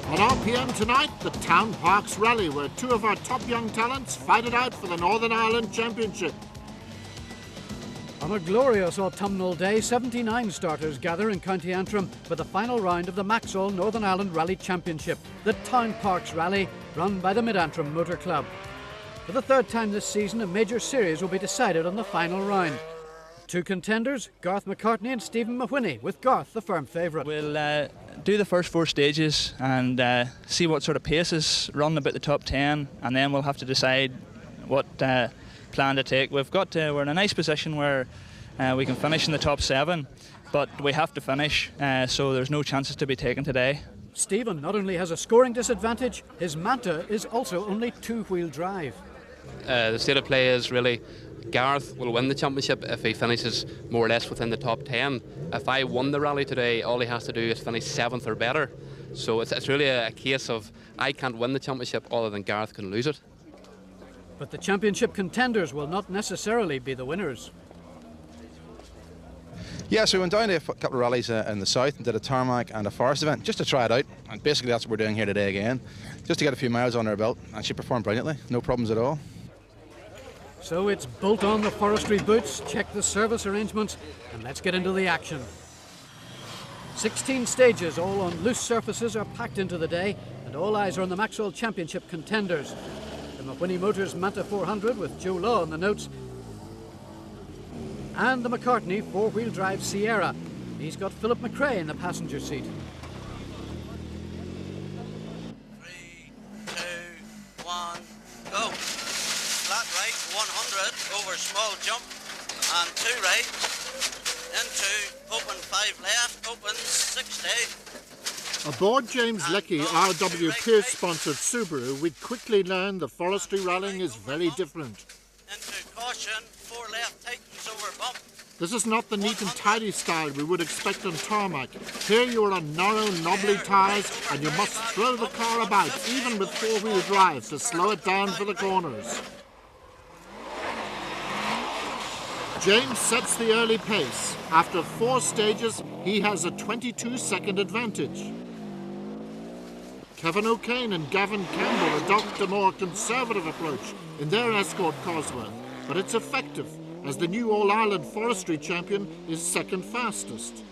At RPM tonight, the Townparks Rally, where two of our top young talents fight it out for the Northern Ireland Championship. On a glorious autumnal day, 79 starters gather in County Antrim for the final round of the Maxall Northern Ireland Rally Championship, the Townparks Rally, run by the Mid-Antrim Motor Club. For the third time this season, a major series will be decided on the final round. Two contenders, Garth McCartney and Stephen Mawhinney, with Garth the firm favourite. We'll do the first four stages and see what sort of paces run about the top 10, and then we'll have to decide what plan to take. We're in a nice position where we can finish in the top 7, but we have to finish, so there's no chances to be taken today. Stephen not only has a scoring disadvantage, his Manta is also only two-wheel drive. The state of play is really Gareth will win the championship if he finishes more or less within the top 10. If I won the rally today, all he has to do is finish 7th or better. So it's really a case of I can't win the championship other than Gareth can lose it. But the championship contenders will not necessarily be the winners. Yeah, so we went down to a couple of rallies in the south and did a tarmac and a forest event just to try it out, and basically that's what we're doing here today again, just to get a few miles on our belt, and she performed brilliantly, no problems at all. So it's bolt on the forestry boots, check the service arrangements, and let's get into the action. 16 stages, all on loose surfaces, are packed into the day, and all eyes are on the Maxall Championship contenders. The Mawhinney Motors Manta 400 with Joe Law on the notes, and the McCartney four-wheel drive Sierra. He's got Philip McRae in the passenger seat. 3, 2, 1, go. Flat right, 100, over small jump, and 2 right, into, open 5 left, open 60. Aboard James Lecky RW Pierce-sponsored Subaru, we quickly learned the forestry rallying is very different. Into caution, 4 left, tightens over bump. This is not the neat and tidy style we would expect on tarmac. Here you are on narrow, knobbly tyres, and you must throw the car about, even with four-wheel drive, to slow it down for the corners. James sets the early pace. After 4 stages, he has a 22-second advantage. Kevin O'Kane and Gavin Campbell adopt a more conservative approach in their escort Cosworth, but it's effective, as the new All-Ireland Forestry champion is second fastest.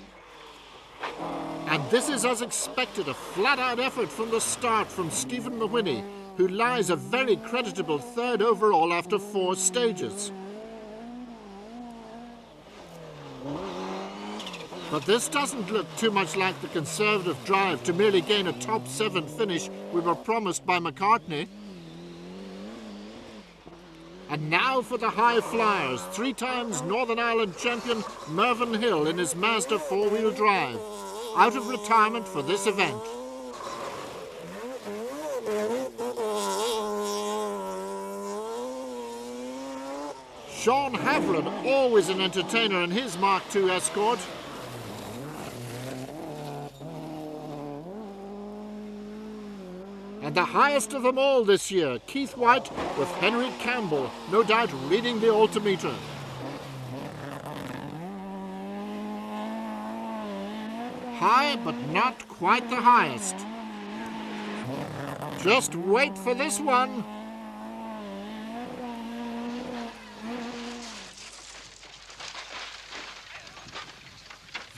And this is as expected, a flat-out effort from the start from Stephen Mawhinney, who lies a very creditable 3rd overall after 4 stages. But this doesn't look too much like the conservative drive to merely gain a top 7 finish we were promised by McCartney. And now for the high flyers, 3 times Northern Ireland champion Mervyn Hill in his Mazda 4-wheel drive, out of retirement for this event. Sean Havron, always an entertainer in his Mark II Escort. And the highest of them all this year, Keith White with Henry Campbell, no doubt reading the altimeter. High, but not quite the highest. Just wait for this one.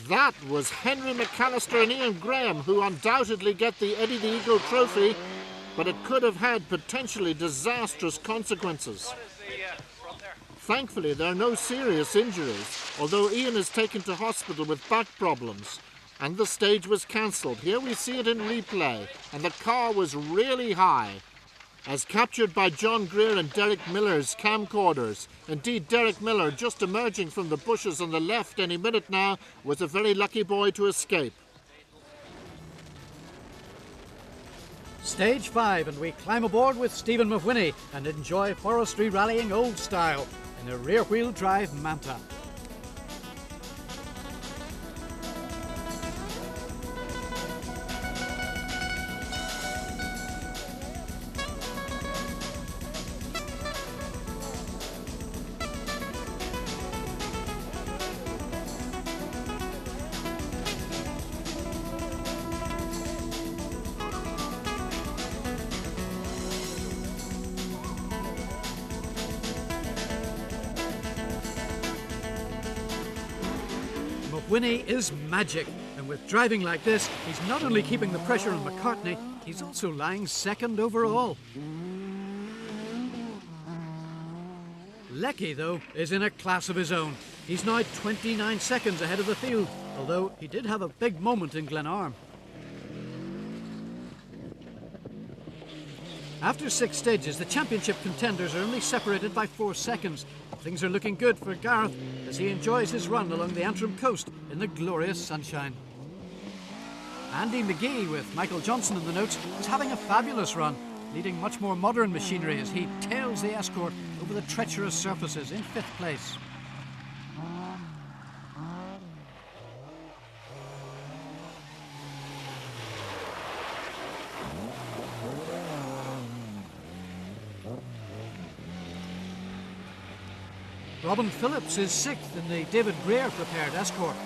That was Henry McAllister and Ian Graham, who undoubtedly get the Eddie the Eagle trophy, but it could have had potentially disastrous consequences. Thankfully, there are no serious injuries, although Ian is taken to hospital with back problems, and the stage was cancelled. Here we see it in replay, and the car was really high, as captured by John Greer and Derek Miller's camcorders. Indeed, Derek Miller, just emerging from the bushes on the left any minute now, was a very lucky boy to escape. Stage 5, and we climb aboard with Stephen Mawhinney and enjoy forestry rallying old style in a rear-wheel drive Manta. Mawhinney is magic, and with driving like this, he's not only keeping the pressure on McCartney, he's also lying second overall. Lecky, though, is in a class of his own. He's now 29 seconds ahead of the field, although he did have a big moment in Glenarm. After 6 stages, the championship contenders are only separated by 4 seconds. Things are looking good for Gareth as he enjoys his run along the Antrim coast in the glorious sunshine. Andy McGee, with Michael Johnson in the notes, is having a fabulous run, leading much more modern machinery as he tails the Escort over the treacherous surfaces in 5th place. Robin Phillips is 6th in the David Greer prepared Escort.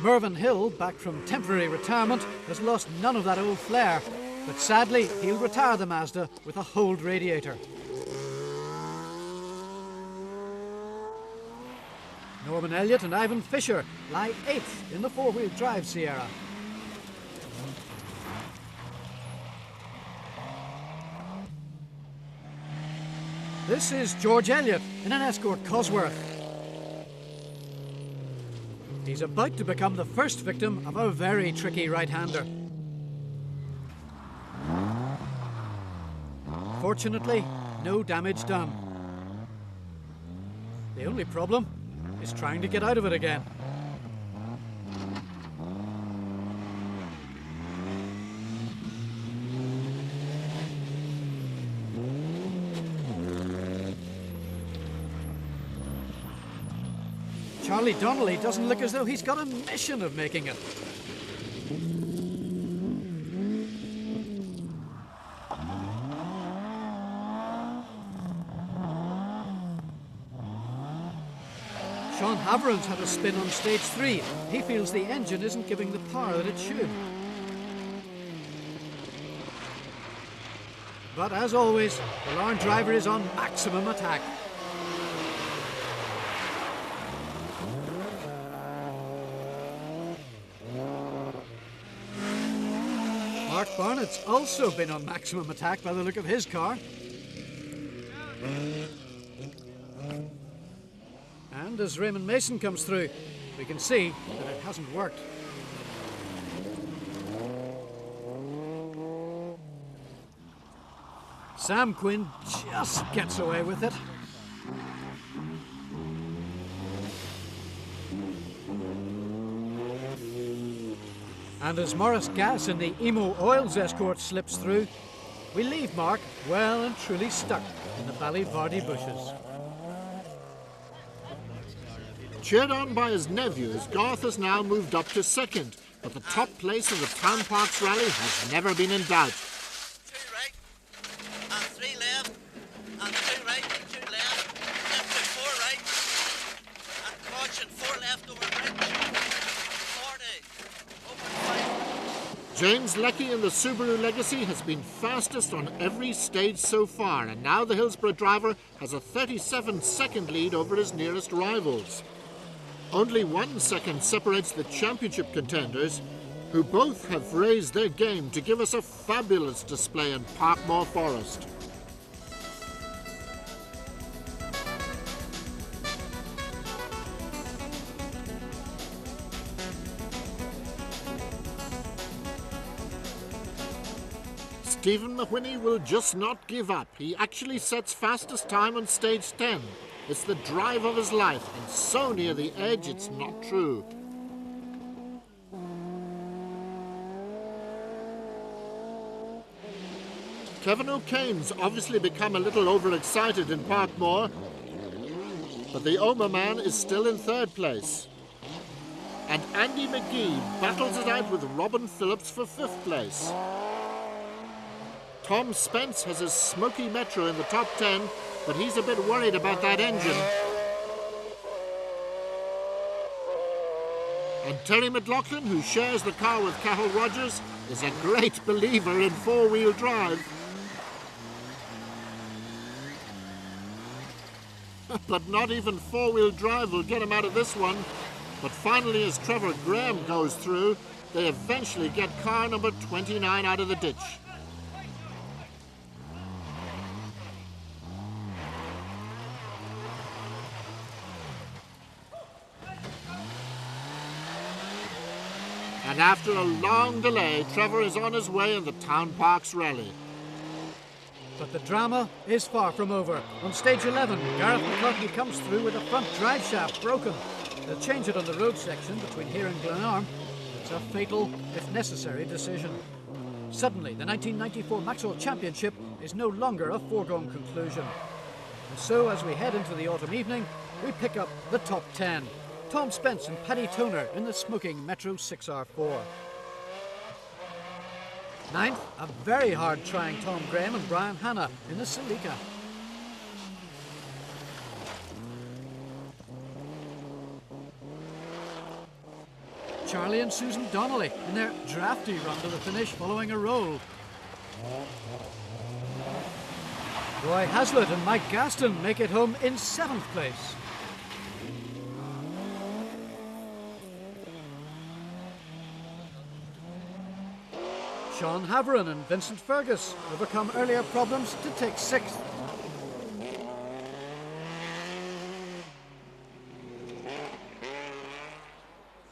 Mervyn Hill, back from temporary retirement, has lost none of that old flair, but sadly he'll retire the Mazda with a Hold radiator. Norman Elliott and Ivan Fisher lie 8th in the 4-wheel drive Sierra. This is George Elliott in an Escort Cosworth. He's about to become the first victim of a very tricky right-hander. Fortunately, no damage done. The only problem is trying to get out of it again. Charlie Donnelly doesn't look as though he's got a mission of making it. Sean Haveron's had a spin on stage 3. He feels the engine isn't giving the power that it should. But as always, the Larne driver is on maximum attack. Mark Barnett's also been on maximum attack by the look of his car. And as Raymond Mason comes through, we can see that it hasn't worked. Sam Quinn just gets away with it. And as Morris Gass in the Emo Oils Escort slips through, we leave Mark well and truly stuck in the Ballyvardy bushes. Cheered on by his nephews, Garth has now moved up to 2nd, but the top place of the Townparks Rally has never been in doubt. 2 right, and 3 left, and 2 right, and 2 left, into 4 right, and caution 4 left over bridge, 40, open 5. James Lecky in the Subaru Legacy has been fastest on every stage so far, and now the Hillsborough driver has a 37-second lead over his nearest rivals. Only 1 second separates the championship contenders, who both have raised their game to give us a fabulous display in Parkmore Forest. Stephen Mawhinney will just not give up. He actually sets fastest time on stage 10. It's the drive of his life, and so near the edge it's not true. Kevin O'Kane's obviously become a little overexcited in Parkmore, but the Oma man is still in 3rd place. And Andy McGee battles it out with Robin Phillips for 5th place. Tom Spence has his smoky Metro in the top 10, but he's a bit worried about that engine. And Terry McLaughlin, who shares the car with Cathal Rogers, is a great believer in 4-wheel drive. but not even four-wheel drive will get him out of this one. But finally, as Trevor Graham goes through, they eventually get car number 29 out of the ditch. And after a long delay, Trevor is on his way in the Townparks Rally. But the drama is far from over. On stage 11, Gareth McCartney comes through with a front drive shaft broken. They'll change it on the road section between here and Glenarm. It's a fatal, if necessary, decision. Suddenly, the 1994 Maxwell Championship is no longer a foregone conclusion. And so, as we head into the autumn evening, we pick up the top 10. Tom Spence and Paddy Toner in the smoking Metro 6R4. Ninth, a very hard-trying Tom Graham and Brian Hanna in the Celica. Charlie and Susan Donnelly in their drafty run to the finish following a roll. Roy Hazlitt and Mike Gaston make it home in 7th place. Sean Haveron and Vincent Fergus overcome earlier problems to take 6th.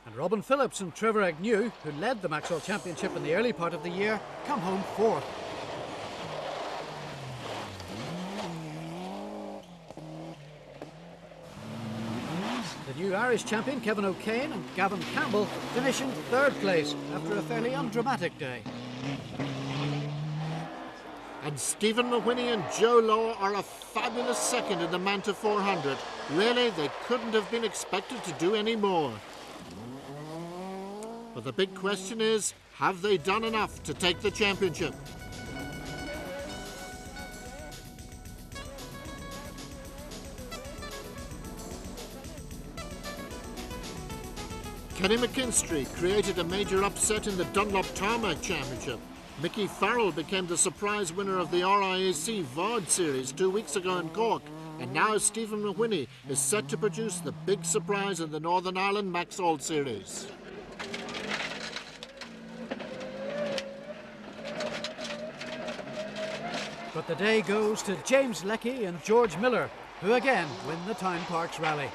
And Robin Phillips and Trevor Agnew, who led the Maxwell Championship in the early part of the year, come home 4th. The new Irish champion Kevin O'Kane and Gavin Campbell finish in 3rd place after a fairly undramatic day. And Stephen Mawhinney and Joe Law are a fabulous second in the Manta 400. Really, they couldn't have been expected to do any more. But the big question is, have they done enough to take the championship? Kenny McKinstry created a major upset in the Dunlop Tarmac Championship. Mickey Farrell became the surprise winner of the RIAC VOD Series 2 weeks ago in Cork. And now Stephen Mawhinney is set to produce the big surprise in the Northern Ireland Maxwell Series. But the day goes to James Lecky and George Miller, who again win the Townparks Rally.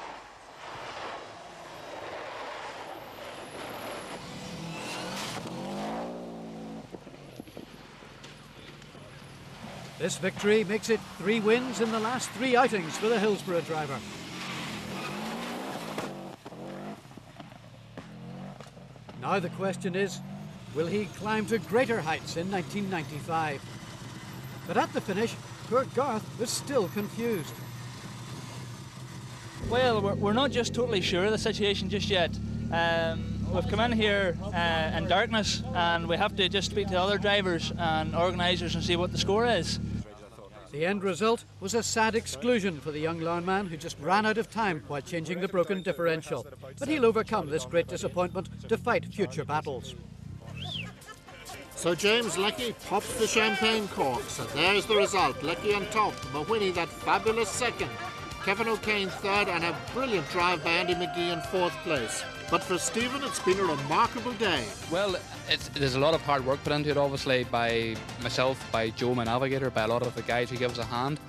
This victory makes it 3 wins in the last 3 outings for the Hillsborough driver. Now the question is, will he climb to greater heights in 1995? But at the finish, poor Garth was still confused. Well, we're not just totally sure of the situation just yet. We've come in here in darkness, and we have to just speak to other drivers and organisers and see what the score is. The end result was a sad exclusion for the young lineman who just ran out of time while changing the broken differential. But he'll overcome this great disappointment to fight future battles. So James Lecky pops the champagne corks, and there's the result. Lecky on top, Mawhinney that fabulous second, Kevin O'Kane third, and a brilliant drive by Andy McGee in 4th place. But for Stephen, it's been a remarkable day. Well, there's a lot of hard work put into it, obviously, by myself, by Joe, my navigator, by a lot of the guys who give us a hand.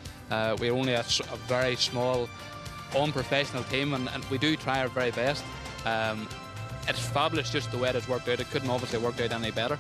We're only a very small, unprofessional team, and we do try our very best. It's fabulous just the way it has worked out. It couldn't obviously work out any better.